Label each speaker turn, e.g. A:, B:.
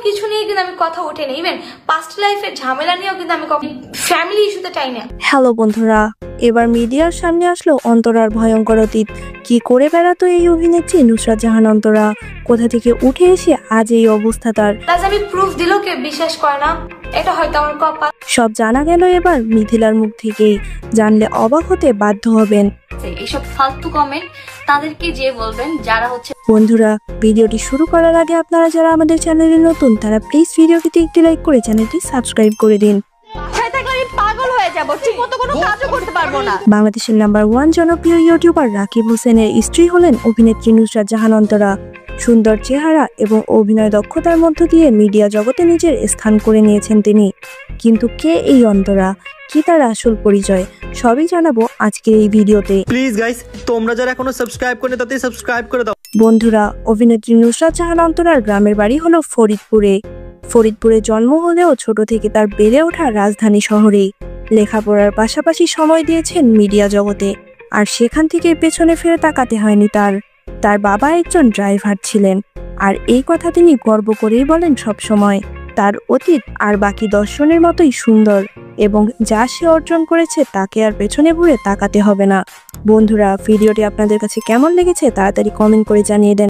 A: কিছু নিয়ে কিন্তু আমি কথা উঠে না, ইভেন পাস্ট লাইফের ঝামেলা নিয়েও কিন্তু আমি ফ্যামিলি ইস্যুতে চাই না।
B: হ্যালো বন্ধুরা, এবার মিডিয়ার সামনে আসলো অন্তরার ভয়ঙ্কর অতীত। কি করে বেড়াতো এই অভিনেত্রী নুসরাত জাহান অন্তরা, কোথা থেকে উঠে এসে আজ এই অবস্থা তার।
A: আমি প্রুফ দিলেও কেউ বিশ্বাস করে না, এটা হয়তো আমার কপাল।
B: সব জানা গেল এবার মিথিলার মুখ থেকেই, জানলে অবাক হতে বাধ্য হবেন।
C: এইসব ফালতু কমেন্ট তাদেরকে যে বলবেন যারা হচ্ছে।
B: বন্ধুরা, ভিডিওটি শুরু করার আগে আপনারা যারা আমাদের চ্যানেলে নতুন তারা প্লিজ ভিডিওটিতে একটি লাইক করে চ্যানেলটি সাবস্ক্রাইব করে দিন।
D: পাগল হয়ে যাব, ঠিকমতো কোনো কাজও করতে পারবো না।
B: বাংলাদেশের নাম্বার 1 জনপ্রিয় ইউটিউবার রাকিব হোসেনের স্ত্রী হলেন অভিনেত্রী নুসরাত জাহান অন্তরা। সুন্দর চেহারা এবং অভিনয় দক্ষতার মধ্য দিয়ে মিডিয়া জগতে নিজের স্থান করে নিয়েছেন তিনি। কিন্তু কে এই অন্তরা, কি তার আসল পরিচয়, সবই জানাবো আজকের এই ভিডিওতে।
E: প্লিজ গাইস, তোমরা যারা এখনো সাবস্ক্রাইব করনি তাদের সাবস্ক্রাইব করে দাও।
B: বন্ধুরা, অভিনেত্রী নুসরাত জাহান অন্তরার গ্রামের বাড়ি হলো ফরিদপুরে জন্ম হলেও ছোট থেকে তার বেড়ে ওঠা রাজধানী শহরেই। লেখাপড়ার পাশাপাশি সময় দিয়েছেন মিডিয়া জগতে, আর সেখান থেকে পেছনে ফিরে তাকাতে হয়নি তার বাবা একজন ড্রাইভার ছিলেন, আর এই কথা তিনি গর্ব করেই বলেন সবসময়। তার অতীত আর বাকি 10 জনের মতোই সুন্দর, এবং যা সে অর্জন করেছে তাকে আর পেছনে ঘুরে তাকাতে হবে না। বন্ধুরা, ভিডিওটি আপনাদের কাছে কেমন লেগেছে তাড়াতাড়ি কমেন্ট করে জানিয়ে দেন।